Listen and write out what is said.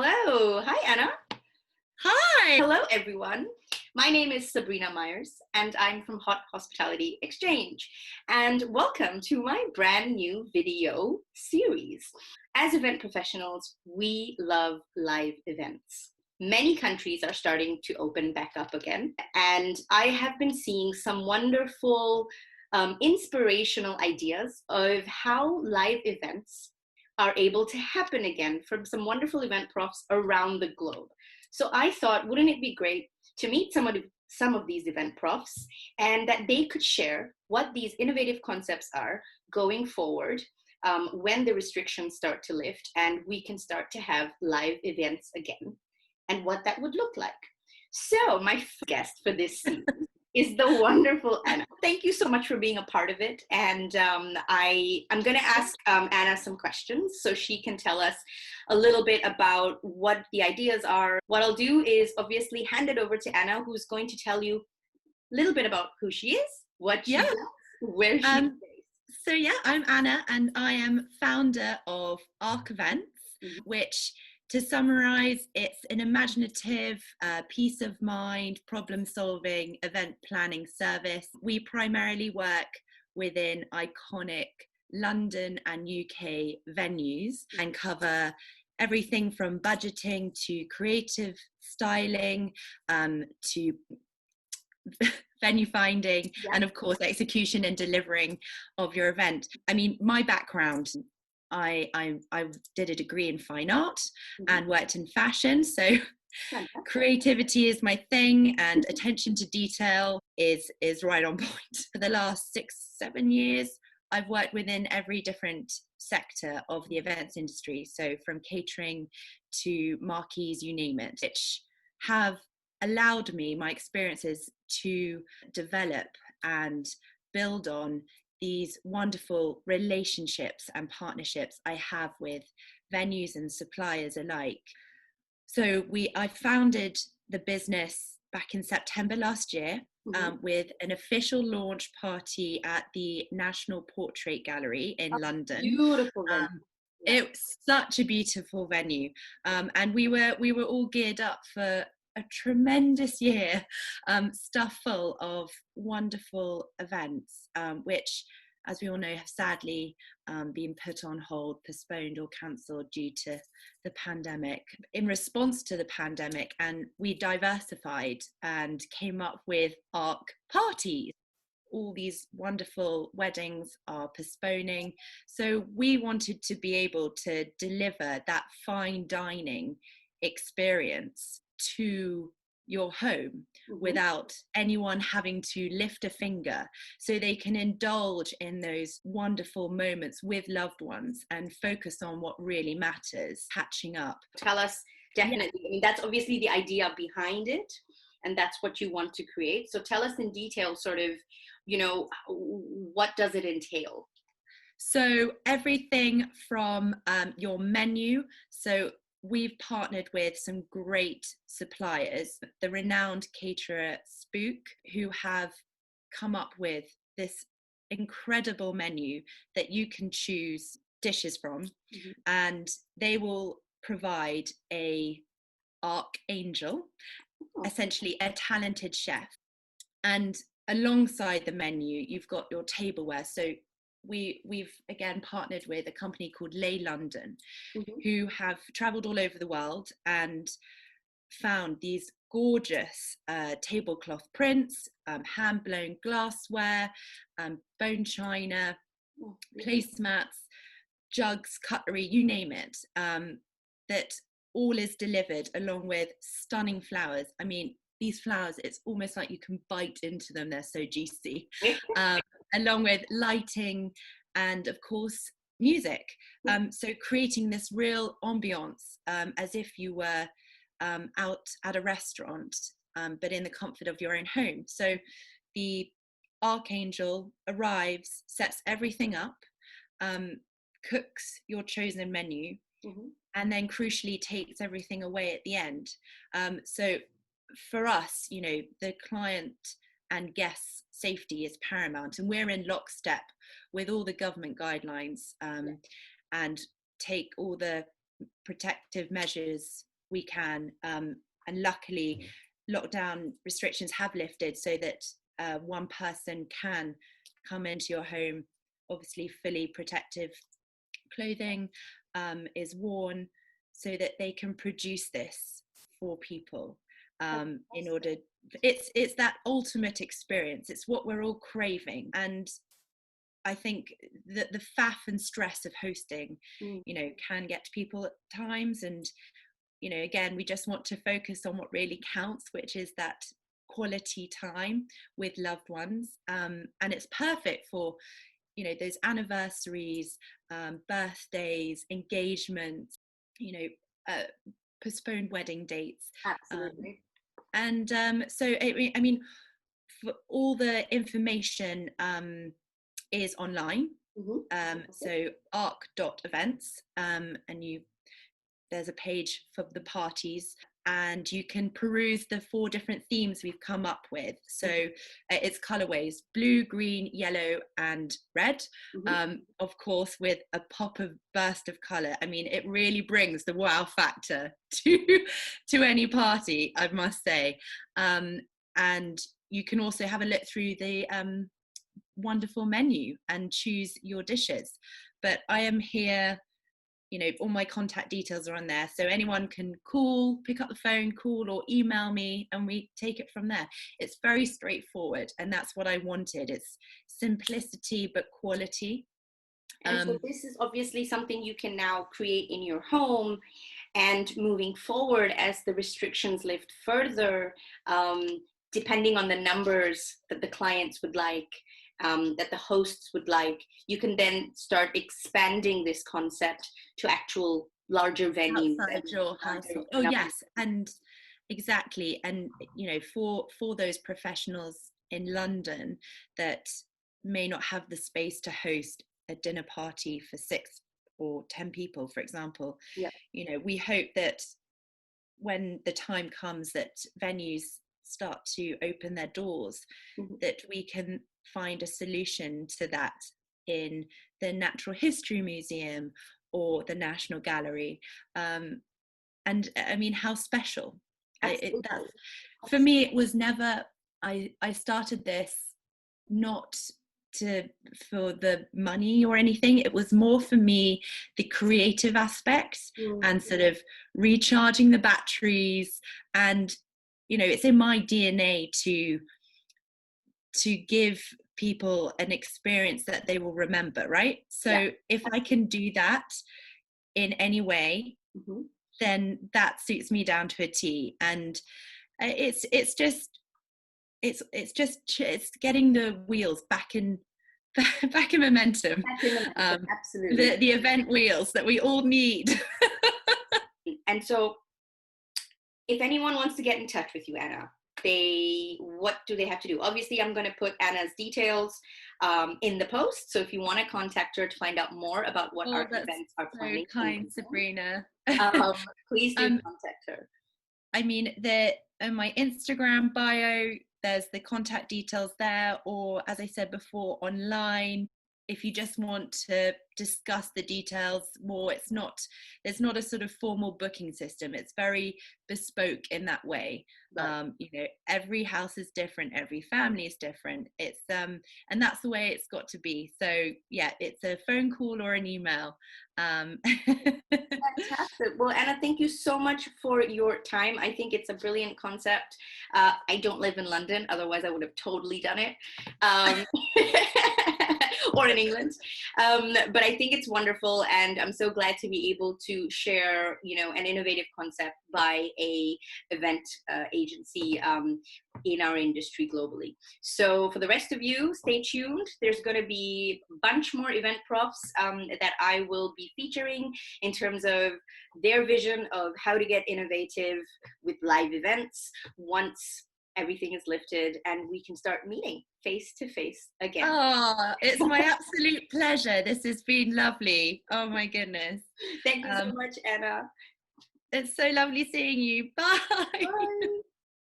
Hello. Hi, Anna. Hi. Hello, everyone. My name is Sabrina Myers, and I'm from HotHospitalityExchange. And welcome to my brand new video series. As event professionals, we love live events. Many countries are starting to open back up again, and I have been seeing some wonderful, inspirational ideas of how live events are able to happen again from some wonderful event profs around the globe. So I thought, wouldn't it be great to meet some of these event profs and that they could share what these innovative concepts are going forward when the restrictions start to lift and we can start to have live events again and what that would look like. So my guest for this season is the wonderful Anna. Thank you so much for being a part of it. And I'm going to ask Anna some questions so she can tell us a little bit about what the ideas are. What I'll do is obviously hand it over to Anna, who's going to tell you a little bit about who she is, what she does, where she's based. So I'm Anna and I am founder of Arc Events, which, to summarize, it's an imaginative, peace of mind, problem-solving event planning service. We primarily work within iconic London and UK venues and cover everything from budgeting to creative styling to venue finding and of course execution and delivering of your event. I mean, my background, I did a degree in fine art and worked in fashion, so creativity is my thing and attention to detail is right on point. For the last 6-7 years I've worked within every different sector of the events industry, so from catering to marquees, you name it, which have allowed me, my experiences, to develop and build on these wonderful relationships and partnerships I have with venues and suppliers alike. So I founded the business back in September last year with an official launch party at the National Portrait Gallery in London. Beautiful venue. It was such a beautiful venue, and we were all geared up for a tremendous year, stuff full of wonderful events, which, as we all know, have sadly been put on hold, postponed or cancelled due to the pandemic. In response to the pandemic, and we diversified and came up with ARC parties. All these wonderful weddings are postponing, so we wanted to be able to deliver that fine dining experience to your home without anyone having to lift a finger, so they can indulge in those wonderful moments with loved ones and focus on what really matters, catching up. Tell us, definitely. I mean, that's obviously the idea behind it, and that's what you want to create. So tell us in detail, sort of, what does it entail? So everything from your menu. So we've partnered with some great suppliers, the renowned caterer Spook, who have come up with this incredible menu that you can choose dishes from, and they will provide a archangel, essentially a talented chef. And alongside the menu, you've got your tableware. So we've again partnered with a company called Lay London, who have traveled all over the world and found these gorgeous tablecloth prints, hand-blown glassware, bone china, placemats, jugs, cutlery, you name it, that all is delivered along with stunning flowers. I mean, these flowers, it's almost like you can bite into them, they're so juicy. Along with lighting and of course music, so creating this real ambiance, as if you were out at a restaurant, but in the comfort of your own home. So the archangel arrives, sets everything up, cooks your chosen menu, and then crucially takes everything away at the end. So for us, the client and guests' safety is paramount, and we're in lockstep with all the government guidelines, and take all the protective measures we can. And luckily, lockdown restrictions have lifted so that one person can come into your home. Obviously, fully protective clothing is worn so that they can produce this for people. In order, it's that ultimate experience. It's what we're all craving. And I think that the faff and stress of hosting, can get to people at times. And, again, we just want to focus on what really counts, which is that quality time with loved ones. And it's perfect for, those anniversaries, birthdays, engagements, postponed wedding dates. Absolutely. So, I mean, for all the information is online. So arc.events, and there's a page for the parties, and you can peruse the 4 different themes we've come up with. So it's colorways: blue, green, yellow and red. Of course, with a pop of burst of color. I mean, it really brings the wow factor to any party, I must say. And you can also have a look through the wonderful menu and choose your dishes. But I am here, all my contact details are on there, so anyone can pick up the phone, call or email me, and we take it from there. It's very straightforward, and that's what I wanted. It's simplicity but quality. And so this is obviously something you can now create in your home, and moving forward, as the restrictions lift further, depending on the numbers that the clients would like, that the hosts would like, you can then start expanding this concept to actual larger venues. Outside your house. Oh yes, and exactly. And for those professionals in London that may not have the space to host a dinner party for 6 or 10 people, for example, we hope that when the time comes that venues start to open their doors, that we can find a solution to that in the Natural History Museum or the National Gallery. And I mean, how special. For me, it was never, I started this not for the money or anything. It was more for me the creative aspects and sort of recharging the batteries. And it's in my DNA to give people an experience that they will remember, right? So if I can do that in any way, then that suits me down to a T. And it's getting the wheels back in momentum. Absolutely. The event wheels that we all need. And so if anyone wants to get in touch with you, Anna, what do they have to do? Obviously, I'm going to put Anna's details in the post. So if you want to contact her to find out more about what our events are planning. So kind, Sabrina. Please do contact her. I mean, in my Instagram bio, there's the contact details there, or as I said before, online. If you just want to discuss the details more, there's not a sort of formal booking system. It's very bespoke in that way. Right. Every house is different, every family is different. It's and that's the way it's got to be. So yeah, it's a phone call or an email. Fantastic. Well, Anna, thank you so much for your time. I think it's a brilliant concept. I don't live in London, otherwise I would have totally done it. Or in England, but I think it's wonderful, and I'm so glad to be able to share, an innovative concept by a event agency in our industry globally. So for the rest of you, stay tuned. There's going to be a bunch more Eventprofs that I will be featuring in terms of their vision of how to get innovative with live events once everything is lifted and we can start meeting face to face again. Oh, it's my absolute pleasure. This has been lovely. Oh my goodness. Thank you so much, Anna. It's so lovely seeing you. Bye. Bye.